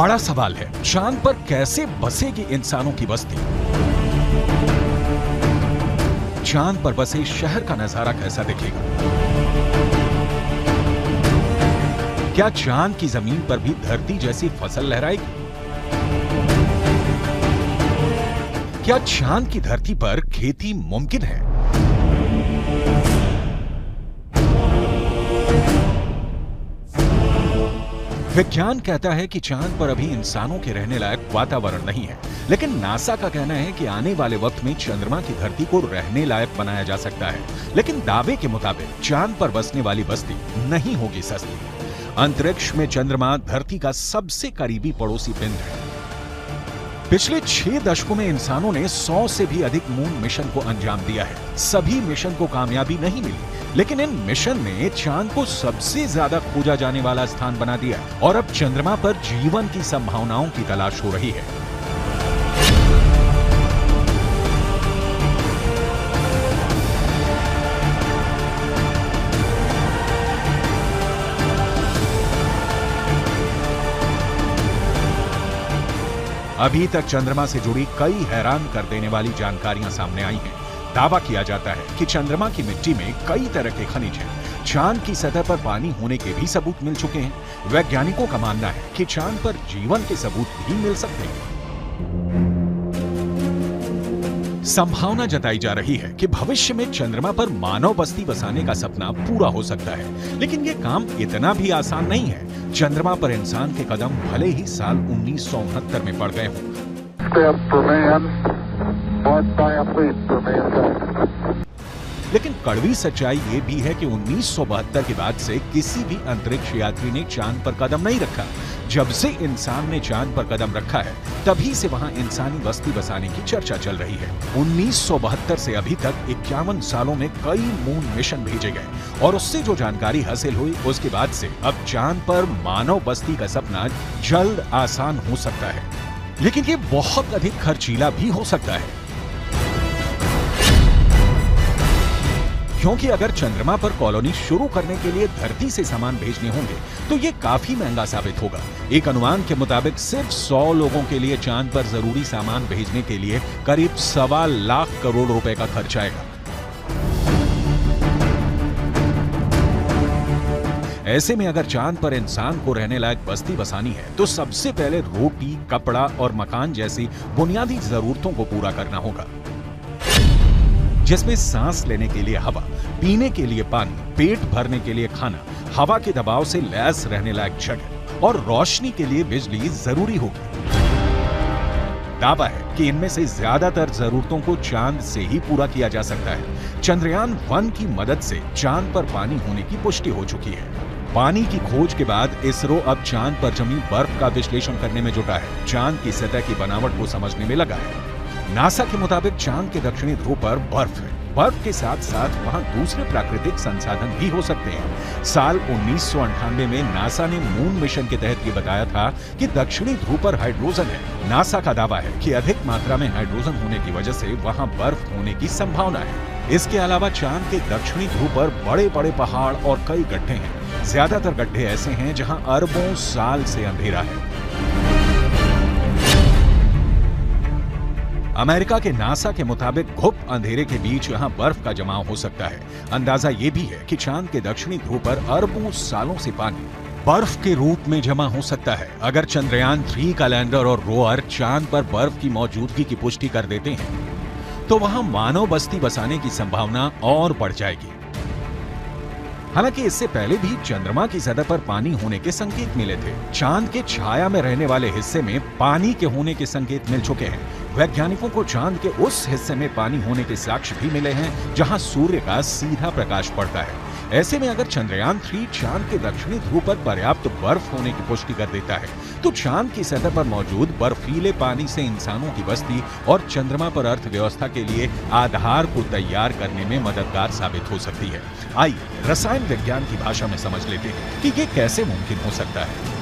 बड़ा सवाल है, चांद पर कैसे बसेगी इंसानों की बस्ती? चांद पर बसे शहर का नजारा कैसा दिखेगा? क्या चांद की जमीन पर भी धरती जैसी फसल लहराएगी? क्या चांद की धरती पर खेती मुमकिन है? विज्ञान कहता है कि चांद पर अभी इंसानों के रहने लायक वातावरण नहीं है, लेकिन नासा का कहना है कि आने वाले वक्त में चंद्रमा की धरती को रहने लायक बनाया जा सकता है। लेकिन दावे के मुताबिक चांद पर बसने वाली बस्ती नहीं होगी सस्ती। अंतरिक्ष में चंद्रमा धरती का सबसे करीबी पड़ोसी पिंड है। पिछले 6 दशकों में इंसानों ने 100 से भी अधिक मून मिशन को अंजाम दिया है। सभी मिशन को कामयाबी नहीं मिली, लेकिन इन मिशन ने चांद को सबसे ज्यादा खोजा जाने वाला स्थान बना दिया और अब चंद्रमा पर जीवन की संभावनाओं की तलाश हो रही है। अभी तक चंद्रमा से जुड़ी कई हैरान कर देने वाली जानकारियां सामने आई हैं। दावा किया जाता है कि चंद्रमा की मिट्टी में कई तरह के खनिज हैं। चांद की सतह पर पानी होने के भी सबूत मिल चुके हैं। वैज्ञानिकों का मानना है कि चांद पर जीवन के सबूत भी मिल सकते हैं। संभावना जताई जा रही है कि भविष्य में चंद्रमा पर मानव बस्ती बसाने का सपना पूरा हो सकता है, लेकिन यह काम इतना भी आसान नहीं है। चंद्रमा पर इंसान के कदम भले ही साल 1969 में पड़ गए हों, लेकिन कड़वी सच्चाई ये भी है कि 1972 के बाद से किसी भी अंतरिक्ष यात्री ने चांद पर कदम नहीं रखा। जब से इंसान ने चांद पर कदम रखा है, तभी से वहां इंसानी बस्ती बसाने की चर्चा चल रही है। 1972 से अभी तक 51 सालों में कई मून मिशन भेजे गए और उससे जो जानकारी हासिल हुई, उसके बाद से अब चांद पर मानव बस्ती का सपना जल्द आसान हो सकता है, लेकिन ये बहुत अधिक खर्चीला भी हो सकता है। क्योंकि अगर चंद्रमा पर कॉलोनी शुरू करने के लिए धरती से सामान भेजने होंगे तो ये काफी महंगा साबित होगा। एक अनुमान के मुताबिक सिर्फ 100 लोगों के लिए चांद पर जरूरी सामान भेजने के लिए करीब 1.25 लाख करोड़ रुपए का खर्च आएगा। ऐसे में अगर चांद पर इंसान को रहने लायक बस्ती बसानी है तो सबसे पहले रोटी, कपड़ा और मकान जैसी बुनियादी जरूरतों को पूरा करना होगा, जिसमें सांस लेने के लिए हवा, पीने के लिए पानी, पेट भरने के लिए खाना, हवा के दबाव से लैस रहने लायक जगह और रोशनी के लिए बिजली जरूरी होगी। दावा है कि इनमें से ज्यादातर जरूरतों को चांद से ही पूरा किया जा सकता है। चंद्रयान 1 की मदद से चांद पर पानी होने की पुष्टि हो चुकी है। पानी की खोज के बाद इसरो अब चांद पर जमी बर्फ का विश्लेषण करने में जुटा है। चांद की सतह की बनावट को समझने में लगा है। नासा के मुताबिक चांद के दक्षिणी ध्रुव पर बर्फ है। बर्फ के साथ साथ वहां दूसरे प्राकृतिक संसाधन भी हो सकते हैं। साल 1998 में नासा ने मून मिशन के तहत ये बताया था कि दक्षिणी ध्रुव पर हाइड्रोजन है। नासा का दावा है कि अधिक मात्रा में हाइड्रोजन होने की वजह से वहां बर्फ होने की संभावना है। इसके अलावा चांद के दक्षिणी ध्रुव पर बड़े बड़े पहाड़ और कई गड्ढे हैं। ज्यादातर गड्ढे ऐसे हैं जहां अरबों साल से अंधेरा है। अमेरिका के नासा के मुताबिक घुप अंधेरे के बीच यहां बर्फ का जमाव हो सकता है। अंदाजा यह भी है कि चांद के दक्षिणी ध्रुव पर अरबों सालों से पानी बर्फ के रूप में जमा हो सकता है। अगर चंद्रयान 3 का लैंडर और रोवर चांद पर बर्फ की मौजूदगी की पुष्टि कर देते हैं तो वहां मानव बस्ती बसाने की संभावना और बढ़ जाएगी। हालांकि इससे पहले भी चंद्रमा की सतह पर पानी होने के संकेत मिले थे। चांद के छाया में रहने वाले हिस्से में पानी के होने के संकेत मिल चुके हैं। वैज्ञानिकों को चांद के उस हिस्से में पानी होने के साक्ष्य भी मिले हैं जहां सूर्य का सीधा प्रकाश पड़ता है। ऐसे में अगर चंद्रयान 3 चांद के दक्षिणी ध्रुव पर पर्याप्त बर्फ होने की पुष्टि कर देता है तो चांद की सतह पर मौजूद बर्फीले पानी से इंसानों की बस्ती और चंद्रमा पर अर्थव्यवस्था के लिए आधार को तैयार करने में मददगार साबित हो सकती है। आइए रसायन विज्ञान की भाषा में समझ लेते हैं कि ये कैसे मुमकिन हो सकता है।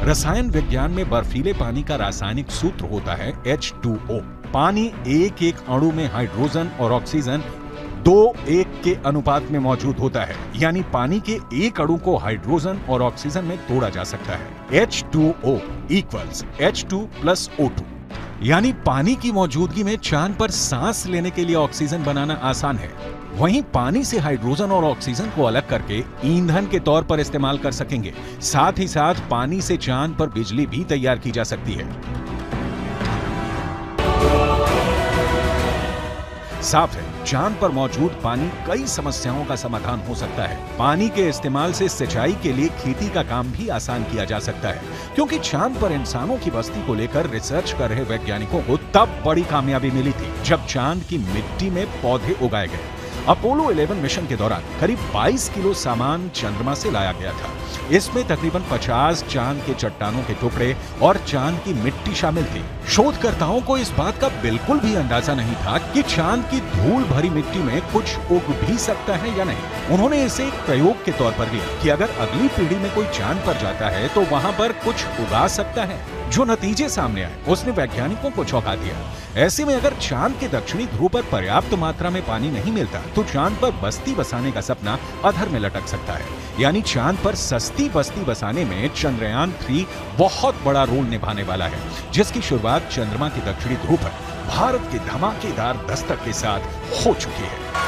रसायन विज्ञान में बर्फीले पानी का रासायनिक सूत्र होता है H2O। पानी एक एक अणु में हाइड्रोजन और ऑक्सीजन 2:1 के अनुपात में मौजूद होता है, यानी पानी के एक अणु को हाइड्रोजन और ऑक्सीजन में तोड़ा जा सकता है। H2O equals H2 plus O2, यानी पानी की मौजूदगी में चांद पर सांस लेने के लिए ऑक्सीजन बनाना आसान है। वहीं पानी से हाइड्रोजन और ऑक्सीजन को अलग करके ईंधन के तौर पर इस्तेमाल कर सकेंगे। साथ ही साथ पानी से चांद पर बिजली भी तैयार की जा सकती है। साफ है, चांद पर मौजूद पानी कई समस्याओं का समाधान हो सकता है। पानी के इस्तेमाल से सिंचाई के लिए खेती का काम भी आसान किया जा सकता है, क्योंकि चांद पर इंसानों की बस्ती को लेकर रिसर्च कर रहे वैज्ञानिकों को तब बड़ी कामयाबी मिली थी जब चांद की मिट्टी में पौधे उगाए गए। अपोलो 11 मिशन के दौरान करीब 22 किलो सामान चंद्रमा से लाया गया था। इसमें तकरीबन 50 चांद के चट्टानों के टुकड़े और चांद की मिट्टी शामिल थी। शोधकर्ताओं को इस बात का बिल्कुल भी अंदाजा नहीं था कि चांद की धूल भरी मिट्टी में कुछ उग भी सकता है या नहीं। उन्होंने इसे एक प्रयोग के तौर पर लिया कि अगर अगली पीढ़ी में कोई चांद पर जाता है तो वहां पर कुछ उगा सकता है। जो नतीजे सामने आए उसने वैज्ञानिकों को चौंका दिया। ऐसे में अगर चांद के दक्षिणी ध्रुव पर पर्याप्त मात्रा में पानी नहीं मिलता तो चांद पर बस्ती बसाने का सपना अधर में लटक सकता है। यानी चांद पर सस्ती बस्ती बसाने में चंद्रयान 3 बहुत बड़ा रोल निभाने वाला है, जिसकी शुरुआत चंद्रमा के दक्षिणी ध्रुव पर भारत के धमाकेदार दस्तक के साथ हो चुकी है।